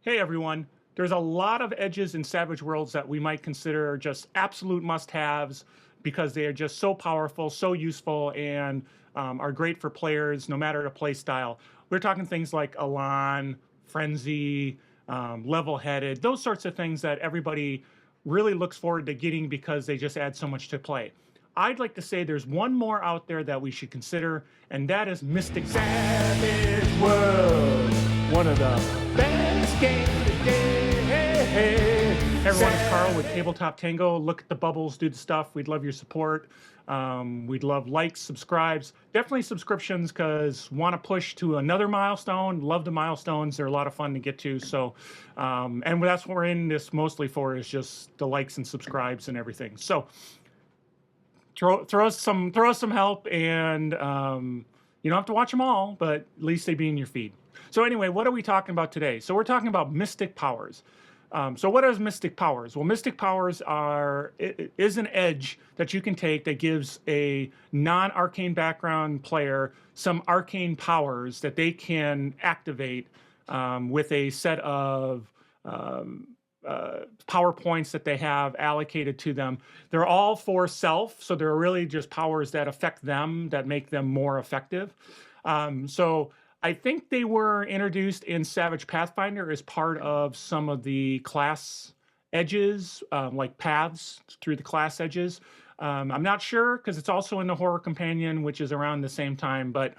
Hey everyone, there's a lot of edges in Savage Worlds that we might consider just absolute must-haves because they are just so powerful, so useful, and are great for players no matter the play style. We're talking things like Elan, Frenzy, Level-Headed, those sorts of things that everybody really looks forward to getting because they just add so much to play. I'd like to say there's one more out there that we should consider, and that is Mystic Savage World, one of the best games today. Hey, everyone, it's Carl with Tabletop Tango. Look at the bubbles, do the stuff. We'd love your support. We'd love likes, subscribes, definitely subscriptions because want to push to another milestone. Love the milestones. They're a lot of fun to get to. So, and that's what we're in this mostly for, is just the likes and subscribes and everything. So throw us some help, and you don't have to watch them all, but at least they be in your feed. So anyway, what are we talking about today? So we're talking about mystic powers. So what is mystic powers? Well, mystic powers is an edge that you can take that gives a non-arcane background player some arcane powers that they can activate with a set of power points that they have allocated to them. They're all for self, so they're really just powers that affect them, that make them more effective. So I think they were introduced in Savage Pathfinder as part of some of the class edges, like paths through the class edges. I'm not sure because it's also in the Horror Companion, which is around the same time, but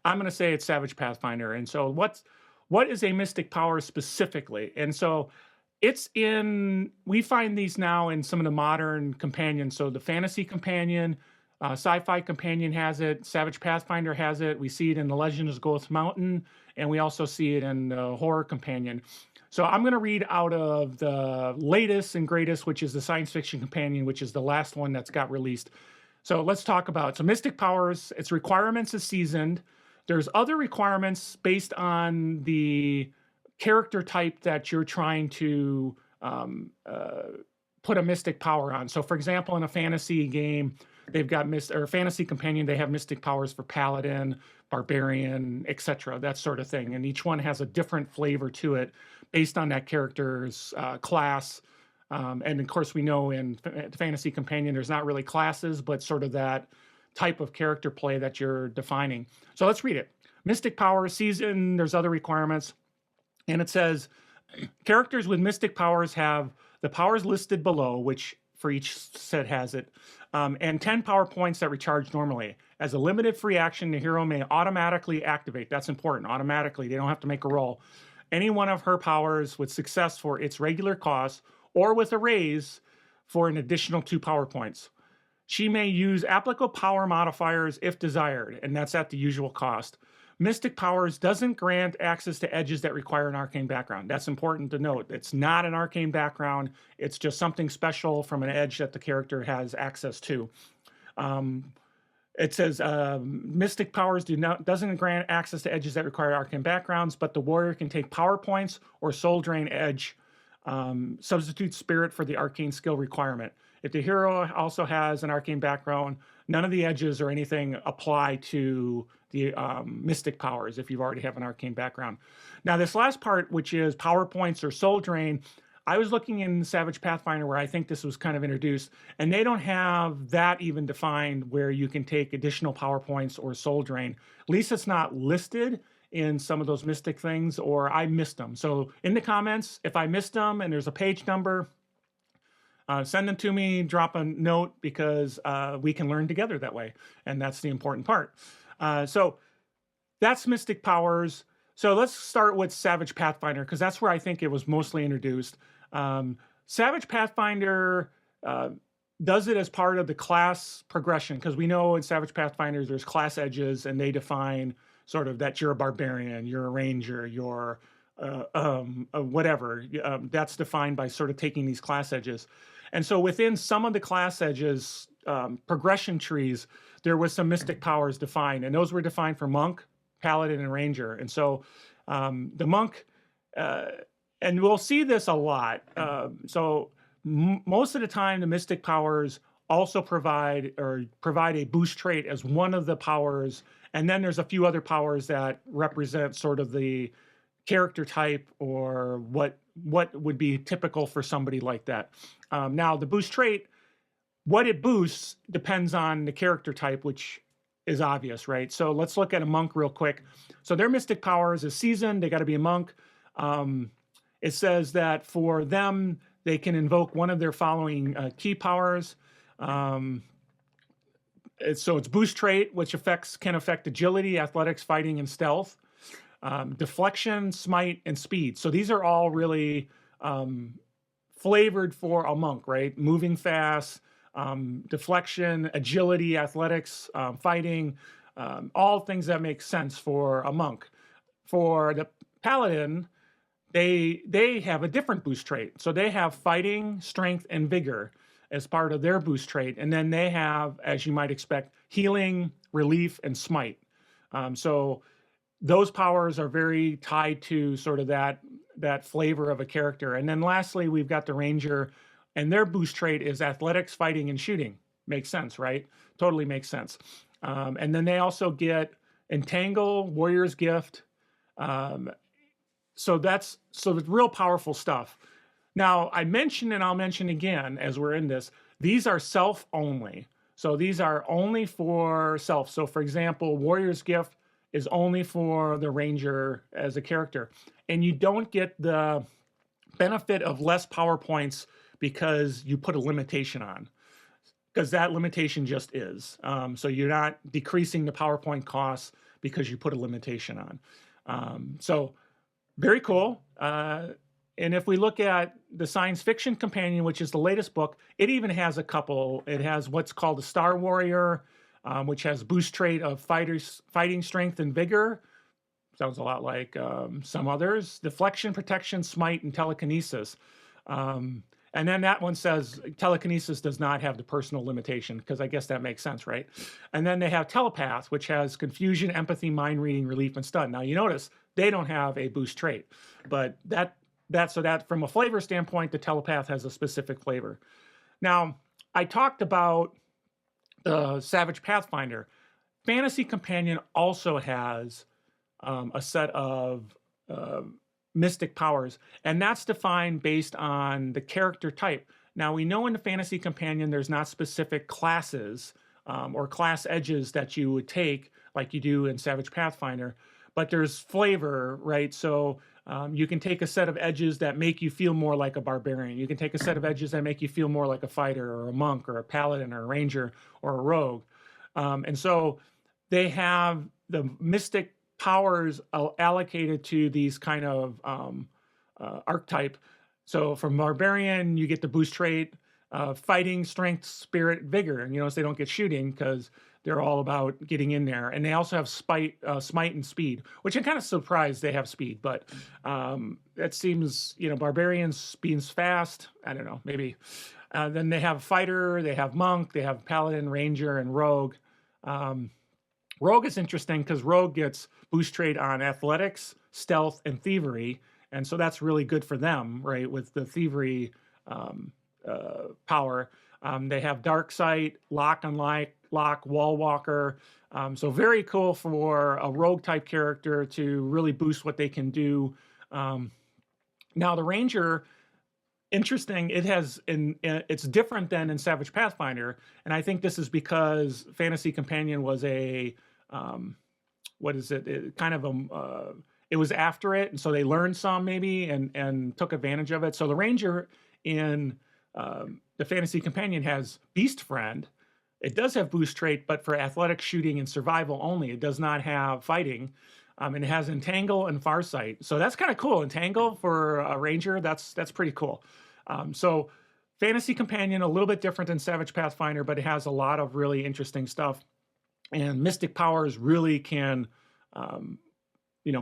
I'm going to say it's Savage Pathfinder. And so what is a mystic power specifically? And so we find these now in some of the modern companions. So the Fantasy Companion, Sci-Fi Companion has it, Savage Pathfinder has it, we see it in the Legend of Ghost Mountain, and we also see it in the Horror Companion. So I'm going to read out of the latest and greatest, which is the Science Fiction Companion, which is the last one that's got released. So let's talk about it. So mystic powers, its requirements is seasoned. There's other requirements based on the character type that you're trying to put a mystic power on. So for example, in a fantasy game, they've got Fantasy Companion, they have mystic powers for Paladin, Barbarian, etc., that sort of thing. And each one has a different flavor to it based on that character's class. And of course, we know in Fantasy Companion, there's not really classes, but sort of that type of character play that you're defining. So let's read it. Mystic power, season, there's other requirements. And it says, characters with mystic powers have the powers listed below, which for each set has it, and 10 power points that recharge normally. As a limited free action, the hero may automatically activate. That's important, automatically. They don't have to make a roll. Any one of her powers with success for its regular cost, or with a raise for an additional 2 power points. She may use applicable power modifiers if desired, and that's at the usual cost. Mystic powers doesn't grant access to edges that require an arcane background. That's important to note. It's not an arcane background. It's just something special from an edge that the character has access to. It says mystic powers doesn't grant access to edges that require arcane backgrounds, but the warrior can take power points or soul drain edge, substitute spirit for the arcane skill requirement. If the hero also has an arcane background, none of the edges or anything apply to the mystic powers if you already have an arcane background. Now, this last part, which is power points or soul drain, I was looking in Savage Pathfinder where I think this was kind of introduced, and they don't have that even defined where you can take additional power points or soul drain. At least it's not listed in some of those mystic things, or I missed them. So in the comments, if I missed them and there's a page number, send them to me, drop a note, because we can learn together that way. And that's the important part. So that's mystic powers. So let's start with Savage Pathfinder, because that's where I think it was mostly introduced. Savage Pathfinder does it as part of the class progression, because we know in Savage Pathfinder there's class edges, and they define sort of that you're a barbarian, you're a ranger, you're whatever. That's defined by sort of taking these class edges. And so within some of the class edges, progression trees, there was some mystic powers defined, and those were defined for monk, paladin, and ranger. And so the monk, and we'll see this a lot. Most of the time, the mystic powers also provide a boost trait as one of the powers, and then there's a few other powers that represent sort of the character type or what would be typical for somebody like that. Now, the boost trait, what it boosts depends on the character type, which is obvious, right? So let's look at a monk real quick. So their mystic powers is seasoned. They got to be a monk. It says that for them, they can invoke one of their following key powers. So it's boost trait, which can affect agility, athletics, fighting, and stealth. Deflection, smite, and speed. So these are all really flavored for a monk, right? Moving fast, deflection, agility, athletics, fighting, all things that make sense for a monk. For the paladin, they have a different boost trait. So they have fighting, strength, and vigor as part of their boost trait. And then they have, as you might expect, healing, relief, and smite. So those powers are very tied to sort of that flavor of a character. And then lastly, we've got the ranger, and their boost trait is athletics, fighting, and shooting. Makes sense, right? Totally makes sense. And then they also get entangle, warrior's gift. So it's real powerful stuff. Now, I mentioned, and I'll mention again as we're in this, these are self only. So these are only for self. So for example, warrior's gift is only for the ranger as a character. And you don't get the benefit of less power points because you put a limitation on, because that limitation just is. So you're not decreasing the PowerPoint costs because you put a limitation on. So very cool. And if we look at the science fiction companion, which is the latest book, it even has a couple. It has what's called a Star Warrior, which has boost trait of fighting strength and vigor. Sounds a lot like some others. Deflection, protection, smite, and telekinesis. And then that one says telekinesis does not have the personal limitation, because I guess that makes sense, right? And then they have telepath, which has confusion, empathy, mind reading, relief, and stun. Now you notice they don't have a boost trait, but that from a flavor standpoint, the telepath has a specific flavor. Now, I talked about the Savage Pathfinder. Fantasy Companion also has a set of mystic powers, and that's defined based on the character type. Now, we know in the Fantasy Companion there's not specific classes or class edges that you would take like you do in Savage Pathfinder, but there's flavor, right? So you can take a set of edges that make you feel more like a barbarian. You can take a set of edges that make you feel more like a fighter or a monk or a paladin or a ranger or a rogue. And so they have the mystic powers allocated to these kind of archetype. So from barbarian, you get the boost trait, fighting, strength, spirit, vigor. And you notice they don't get shooting because they're all about getting in there. And they also have smite and speed, which I'm kind of surprised they have speed, but that seems, barbarians being fast. I don't know, maybe. Then they have fighter, they have monk, they have paladin, ranger, and rogue. Rogue is interesting because rogue gets boost trait on athletics, stealth, and thievery. And so that's really good for them, right? With the thievery power. They have dark sight, lock, wall walker. So very cool for a rogue type character to really boost what they can do. Now the ranger, interesting. It's different than in Savage Pathfinder, and I think this is because Fantasy Companion was a it was after it, and so they learned some maybe and took advantage of it. So the ranger in the Fantasy Companion has Beast Friend. It does have boost trait, but for athletic, shooting, and survival only. It does not have fighting. And it has Entangle and Farsight. So that's kind of cool. Entangle for a ranger, that's pretty cool. So Fantasy Companion, a little bit different than Savage Pathfinder, but it has a lot of really interesting stuff. And mystic powers really can,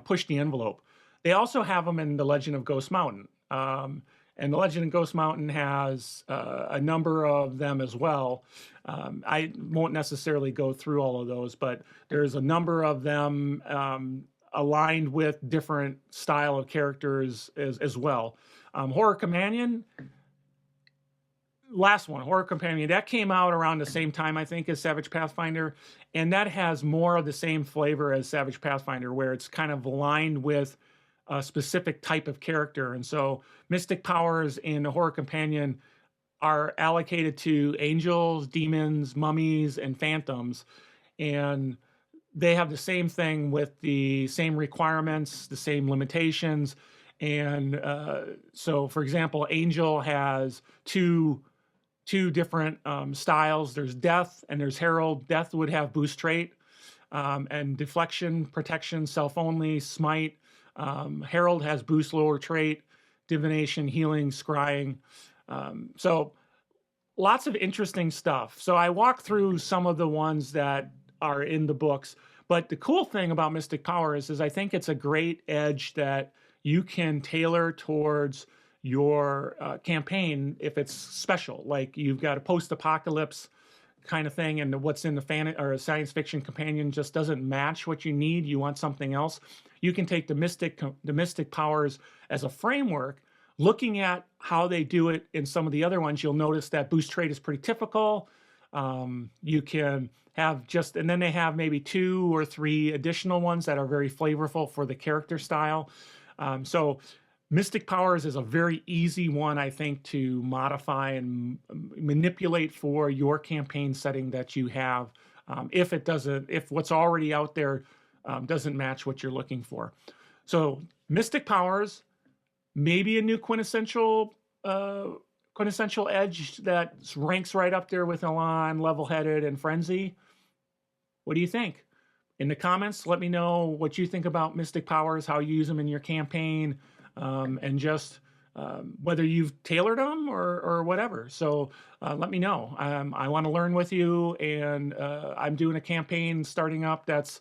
push the envelope. They also have them in the Legend of Ghost Mountain. And the Legend of Ghost Mountain has a number of them as well. I won't necessarily go through all of those, but there's a number of them aligned with different style of characters as well. Horror Companion, last one, Horror Companion, that came out around the same time, I think, as Savage Pathfinder. And that has more of the same flavor as Savage Pathfinder, where it's kind of aligned with a specific type of character. And so mystic powers in a horror companion are allocated to angels, demons, mummies, and phantoms. And they have the same thing with the same requirements, the same limitations. And so, for example, Angel has two different styles. There's Death and there's Herald. Death would have boost trait and deflection, protection, self only, smite. Herald has boost lower trait, divination, healing, scrying. So lots of interesting stuff. So I walked through some of the ones that are in the books. But the cool thing about Mystic Powers is I think it's a great edge that you can tailor towards your campaign if it's special. Like you've got a post-apocalypse kind of thing, and what's in the fan or a science fiction companion just doesn't match what you need. You want something else. You can take the mystic powers as a framework. Looking at how they do it in some of the other ones, you'll notice that boost trait is pretty typical. You can have just, and then they have maybe 2 or 3 additional ones that are very flavorful for the character style. So Mystic Powers is a very easy one, I think, to modify and manipulate for your campaign setting that you have. If what's already out there doesn't match what you're looking for. So Mystic Powers, maybe a new quintessential edge that ranks right up there with Elan, Level-Headed, and Frenzy. What do you think? In the comments, let me know what you think about Mystic Powers, how you use them in your campaign, and just whether you've tailored them or whatever. So let me know. I want to learn with you, and I'm doing a campaign starting up that's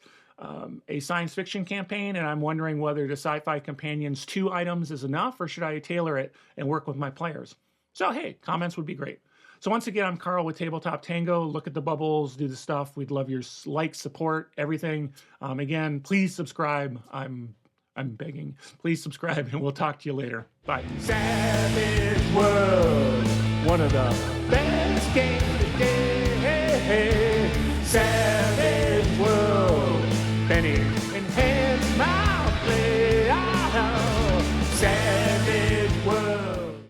a science fiction campaign, and I'm wondering whether the Sci-Fi Companions 2 items is enough, or should I tailor it and work with my players? So hey, comments would be great. So once again, I'm Carl with Tabletop Tango. Look at the bubbles, do the stuff. We'd love your like, support, everything. Again, please subscribe. I'm begging. Please subscribe, and we'll talk to you later. Bye. Savage Worlds, one of the best games today.